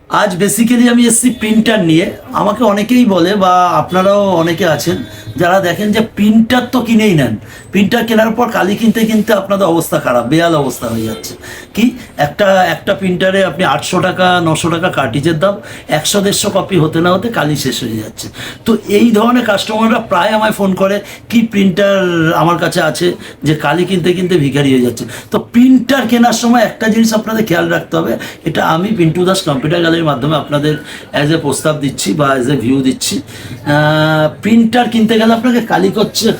আজ বেসিক্যালি আমি এসছি প্রিন্টার নিয়ে। আমাকে অনেকেই বলে বা আপনারাও অনেকে আছেন যারা দেখেন যে প্রিন্টার তো কিনেই নেন, প্রিন্টার কেনার পর কালি কিনতে কিনতে আপনাদের অবস্থা খারাপ, বেহাল অবস্থা হয়ে যাচ্ছে। কি একটা একটা প্রিন্টারে আপনি 800 টাকা 900 টাকা কার্টিজের দাম, 100-150 কপি হতে না হতে কালি শেষ হয়ে যাচ্ছে। তো এই ধরনের কাস্টমাররা প্রায় আমায় ফোন করে কি প্রিন্টার আমার কাছে আছে যে কালি কিনতে কিনতে ভিখারি হয়ে যাচ্ছে। তো প্রিন্টার কেনার সময় একটা জিনিস আপনাদের খেয়াল রাখতে হবে, এটা আমি পিন্টু দাস কম্পিউটার গ্যালারির মাধ্যমে আপনাদের অ্যাজ এ প্রস্তাব দিচ্ছি বা অ্যাজ এ ভিউ দিচ্ছি। প্রিন্টার কিনতে গেলে আপনাকে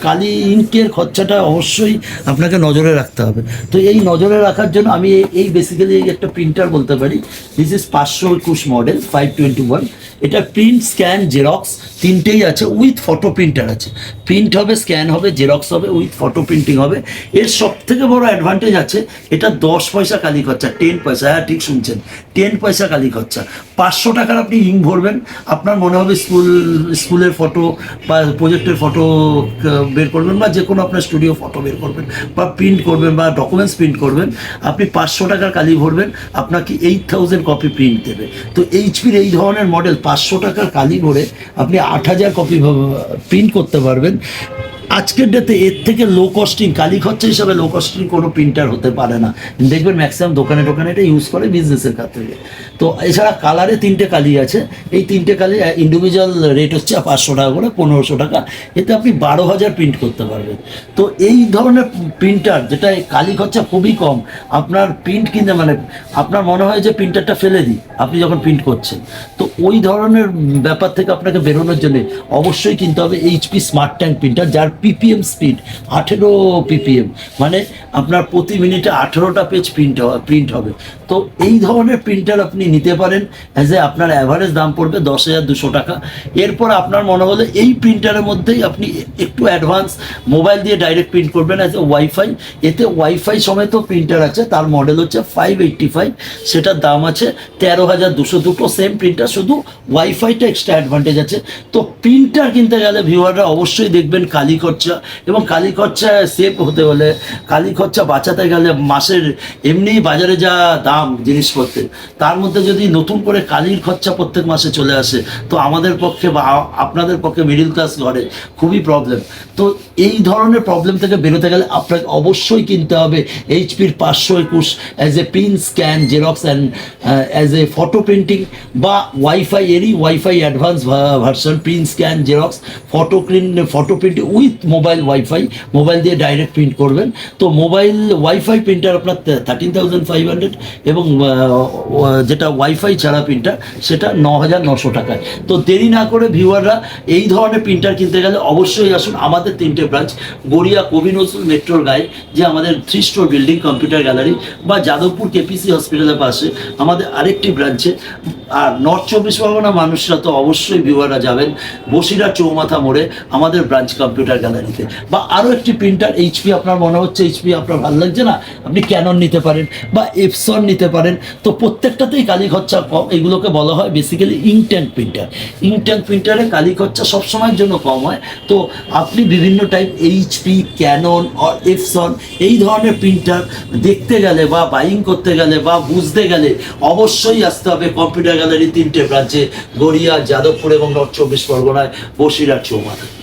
কালি ইঙ্কের খরচাটা অবশ্যই আপনাকে নজরে রাখতে হবে। তো এই নজরে রাখার জন্য আমি এই বেসিক্যালি এই একটা প্রিন্টার বলতে পারি। This is 521 model 521। এটা প্রিন্ট স্ক্যান জেরক্স তিনটেই আছে, উইথ ফটো প্রিন্টার আছে। প্রিন্ট হবে, স্ক্যান হবে, জেরক্স হবে, উইথ ফটো প্রিন্টিং হবে। এর সব থেকে বড় অ্যাডভান্টেজ আছে, এটা 10 পয়সা কালি খরচা, 10 পয়সা, হ্যাঁ ঠিক শুনছেন, 10 পয়সা কালি খরচা। 500 টাকার আপনি ইঙ্ক ভরবেন, আপনার মনে হবে স্কুলের ফটো বা প্রজেক্টের ফটো বের করবেন বা যে কোনো আপনার স্টুডিও ফটো বের করবেন বা প্রিন্ট করবেন বা ডকুমেন্টস প্রিন্ট করবেন, আপনি 500 টাকার কালি ভরবেন, আপনাকে 8000 কপি প্রিন্ট দেবে। তো এইচপির এই ধরনের মডেল 500 টাকার কালি ভরে আপনি 8000 কপি প্রিন্ট করতে পারবেন। আজকের ডেতে এর থেকে লো কস্টিং কালি খরচা হিসাবে লো কস্টিং কোনো প্রিন্টার হতে পারে না। দেখবেন ম্যাক্সিমাম দোকানে টোকানে এটা ইউজ করে বিজনেসের ক্ষেত্রে। তো এছাড়া কালারে 3টে কালি আছে, এই 3টে কালি ইন্ডিভিজুয়াল রেট হচ্ছে 500 টাকা করে, 1500 টাকা। এতে আপনি 12,000 প্রিন্ট করতে পারবেন। তো এই ধরনের প্রিন্টার যেটা কালি খরচা খুবই কম, আপনার প্রিন্ট কিনতে মানে আপনার মনে হয় যে প্রিন্টারটা ফেলে দিই আপনি যখন প্রিন্ট করছেন। তো ওই ধরনের ব্যাপার থেকে আপনাকে বেরোনোর জন্য অবশ্যই কিনতে হবে এইচপি স্মার্ট ট্যাঙ্ক প্রিন্টার, যার পিপিএম স্পিড 18 পিপিএম, মানে আপনার প্রতি মিনিটে 18টা পেজ প্রিন্ট হবে। তো এই ধরনের প্রিন্টার আপনি নিতে পারেন, অ্যাজ এ আপনার অ্যাভারেজ দাম পড়বে 10,200 টাকা। এরপর আপনার মনে হলে এই প্রিন্টারের মধ্যেই আপনি একটু অ্যাডভান্স মোবাইল দিয়ে ডাইরেক্ট প্রিন্ট করবেন অ্যাজ এ ওয়াইফাই। এতে ওয়াইফাই সমেত প্রিন্টার আছে, তার মডেল হচ্ছে 585, সেটার দাম আছে 13,200। দুটো সেম প্রিন্টার, শুধু ওয়াইফাইটা এক্সট্রা অ্যাডভান্টেজ আছে। তো প্রিন্টার কিনতে গেলে ভিউয়াররা অবশ্যই দেখবেন কালি খরচা, এবং কালি খরচা সেভ হতে হলে, কালি খরচা বাঁচাতে গেলে মাসের এমনি বাজারে যা দাম জিনিসপত্রের, তার মধ্যে যদি নতুন করে কালির খরচা প্রত্যেক মাসে চলে আসে, তো আমাদের পক্ষে বা আপনাদের পক্ষে মিডিল ক্লাস ঘরে খুবই প্রবলেম। তো এই ধরনের প্রবলেম থেকে বেরোতে গেলে আপনাকে অবশ্যই কিনতে হবে এইচপির 521 as a print scan xerox and as a photo printing, বা ওয়াইফাই এরই wifi advance version, print scan xerox photo printing with mobile wifi, mobile দিয়ে ডাইরেক্ট প্রিন্ট করবেন। তো মোবাইল ওয়াইফাই প্রিন্টার আপনার 13,500, এবং যেটা ওয়াইফাই ছাড়া প্রিন্টার সেটা 9,900 টাকায়। তো দেরি না করে ভিউয়াররা এই ধরনের প্রিন্টার কিনতে গেলে অবশ্যই আসুন আমাদের 3টে ব্রাঞ্চ, গড়িয়া কবি নজরুল মেট্রোর গায়ে যে আমাদের 3 স্টোর বিল্ডিং কম্পিউটার গ্যালারি, বা যাদবপুর কেপিসি হসপিটালের পাশে আমাদের আরেকটি ব্রাঞ্চে। আর নর্থ 24 পরগনা মানুষরা তো অবশ্যই ভিউয়াররা যাবেন বসিরহাট চৌমাথা মোড়ে আমাদের ব্রাঞ্চ কম্পিউটার গ্যালারিতে। বা আরও একটি প্রিন্টার এইচপি, আপনার মনে হচ্ছে এইচপি আপনার ভালো লাগছে না, আপনি ক্যানন নিতে পারেন বা এপসন নিতে পারেন। তো প্রত্যেকটাতেই কালি খরচা কম, এগুলোকে বলা হয় basically ink tank printer. Ink tank প্রিন্টারে কালি খরচা সবসময়ের জন্য কম হয়। তো আপনি বিভিন্ন টাইপ এইচপি, ক্যানন আর এপসন এই ধরনের প্রিন্টার দেখতে গেলে বা বাইং করতে গেলে বা বুঝতে গেলে অবশ্যই আসতে হবে কম্পিউটার গ্যালারি 3টে ব্রাঞ্চে, গড়িয়া, যাদবপুর এবং নর্থ 24 পরগনায় বসিরহাট চৌমাথা।